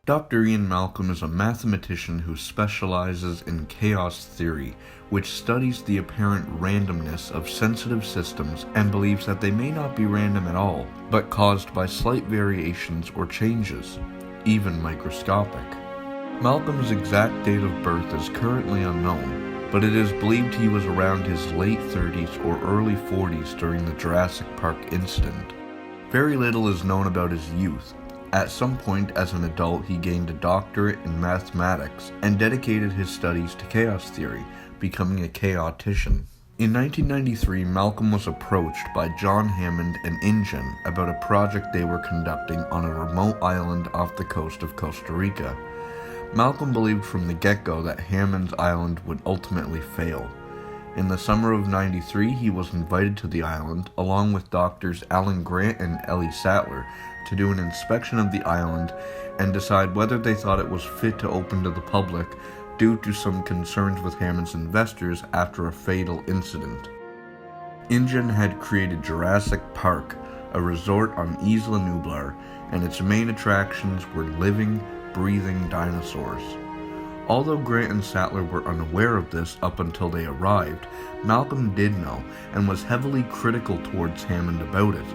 Dr. Ian Malcolm is a mathematician who specializes in chaos theory, which studies the apparent randomness of sensitive systems and believes that they may not be random at all, but caused by slight variations or changes, even microscopic. Malcolm's exact date of birth is currently unknown, but it is believed he was around his late 30s or early 40s during the Jurassic Park incident. Very little is known about his youth. At some point as an adult, he gained a doctorate in mathematics and dedicated his studies to chaos theory, becoming a chaotician. In 1993, Malcolm was approached by John Hammond and InGen about a project they were conducting on a remote island off the coast of Costa Rica. Malcolm believed from the get-go that Hammond's island would ultimately fail. In the summer of '93, he was invited to the island, along with doctors Alan Grant and Ellie Sattler, to do an inspection of the island and decide whether they thought it was fit to open to the public due to some concerns with Hammond's investors after a fatal incident. InGen had created Jurassic Park, a resort on Isla Nublar, and its main attractions were living, breathing dinosaurs. Although Grant and Sattler were unaware of this up until they arrived, Malcolm did know and was heavily critical towards Hammond about it,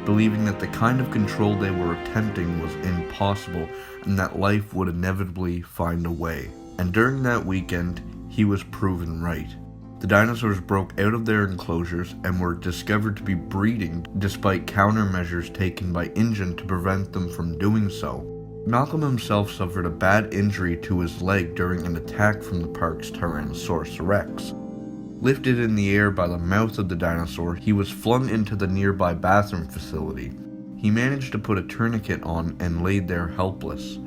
believing that the kind of control they were attempting was impossible and that life would inevitably find a way. And during that weekend, he was proven right. The dinosaurs broke out of their enclosures and were discovered to be breeding despite countermeasures taken by InGen to prevent them from doing so. Malcolm himself suffered a bad injury to his leg during an attack from the park's Tyrannosaurus rex. Lifted in the air by the mouth of the dinosaur, he was flung into the nearby bathroom facility. He managed to put a tourniquet on and laid there helpless.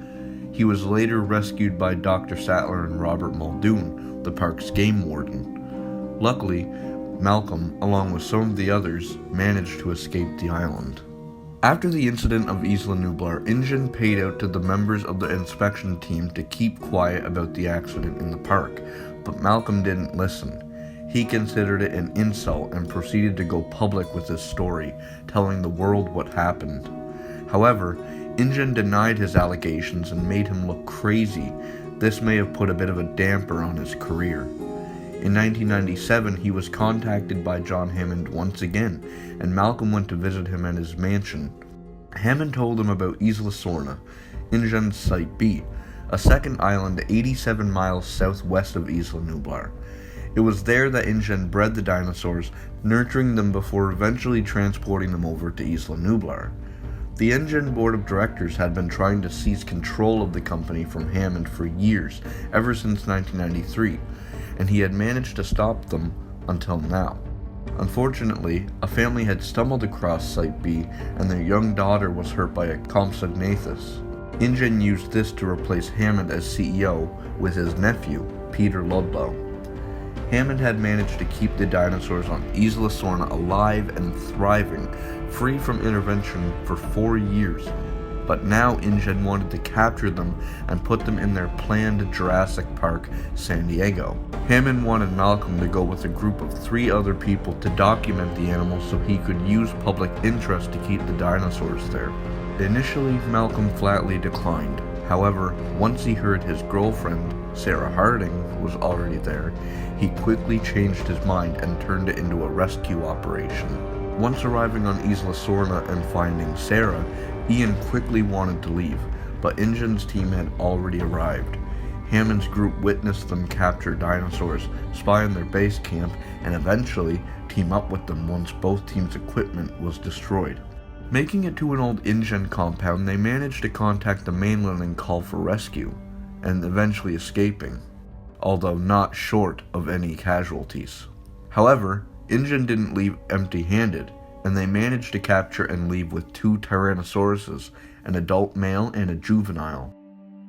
He was later rescued by Dr. Sattler and Robert Muldoon, the park's game warden. Luckily, Malcolm, along with some of the others, managed to escape the island. After the incident of Isla Nublar, InGen paid out to the members of the inspection team to keep quiet about the accident in the park, but Malcolm didn't listen. He considered it an insult and proceeded to go public with his story, telling the world what happened. However, InGen denied his allegations and made him look crazy. This may have put a bit of a damper on his career. In 1997, he was contacted by John Hammond once again, and Malcolm went to visit him at his mansion. Hammond told him about Isla Sorna, InGen's Site B, a second island 87 miles southwest of Isla Nublar. It was there that InGen bred the dinosaurs, nurturing them before eventually transporting them over to Isla Nublar. The InGen board of directors had been trying to seize control of the company from Hammond for years, ever since 1993, and he had managed to stop them until now. Unfortunately, a family had stumbled across Site B, and their young daughter was hurt by a Compsognathus. InGen used this to replace Hammond as CEO with his nephew, Peter Ludlow. Hammond had managed to keep the dinosaurs on Isla Sorna alive and thriving, free from intervention for 4 years. But now InGen wanted to capture them and put them in their planned Jurassic Park, San Diego. Hammond wanted Malcolm to go with a group of 3 other people to document the animals so he could use public interest to keep the dinosaurs there. Initially, Malcolm flatly declined. However, once he heard his girlfriend, Sarah Harding, was already there, he quickly changed his mind and turned it into a rescue operation. Once arriving on Isla Sorna and finding Sarah, Ian quickly wanted to leave, but InGen's team had already arrived. Hammond's group witnessed them capture dinosaurs, spy on their base camp, and eventually team up with them once both teams' equipment was destroyed. Making it to an old InGen compound, they managed to contact the mainland and call for rescue, and eventually escaping, although not short of any casualties. However, InGen didn't leave empty-handed, and they managed to capture and leave with 2 Tyrannosauruses, an adult male and a juvenile.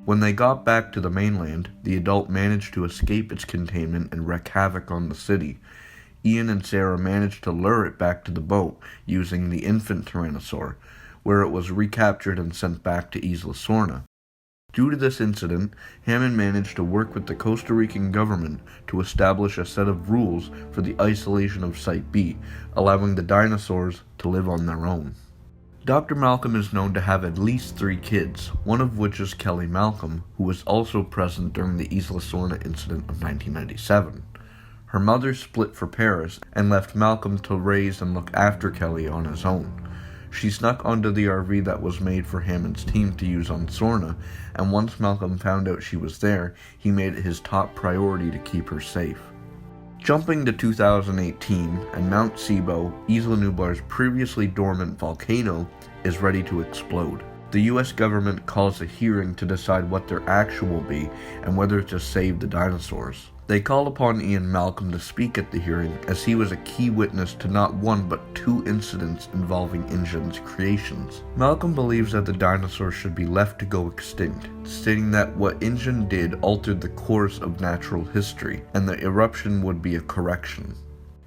When they got back to the mainland, the adult managed to escape its containment and wreak havoc on the city. Ian and Sarah managed to lure it back to the boat using the infant Tyrannosaur, where it was recaptured and sent back to Isla Sorna. Due to this incident, Hammond managed to work with the Costa Rican government to establish a set of rules for the isolation of Site B, allowing the dinosaurs to live on their own. Dr. Malcolm is known to have at least 3 kids, one of which is Kelly Malcolm, who was also present during the Isla Sorna incident of 1997. Her mother split for Paris and left Malcolm to raise and look after Kelly on his own. She snuck onto the RV that was made for Hammond's team to use on Sorna, and once Malcolm found out she was there, he made it his top priority to keep her safe. Jumping to 2018, and Mount Sibo, Isla Nublar's previously dormant volcano, is ready to explode. The US government calls a hearing to decide what their action will be and whether to save the dinosaurs. They called upon Ian Malcolm to speak at the hearing, as he was a key witness to not one but 2 incidents involving InGen's creations. Malcolm believes that the dinosaurs should be left to go extinct, stating that what InGen did altered the course of natural history, and the eruption would be a correction.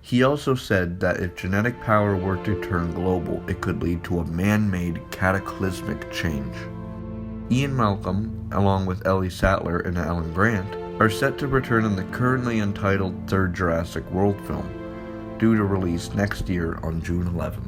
He also said that if genetic power were to turn global, it could lead to a man-made cataclysmic change. Ian Malcolm, along with Ellie Sattler and Alan Grant, are set to return in the currently untitled third Jurassic World film, due to release next year on June 11th.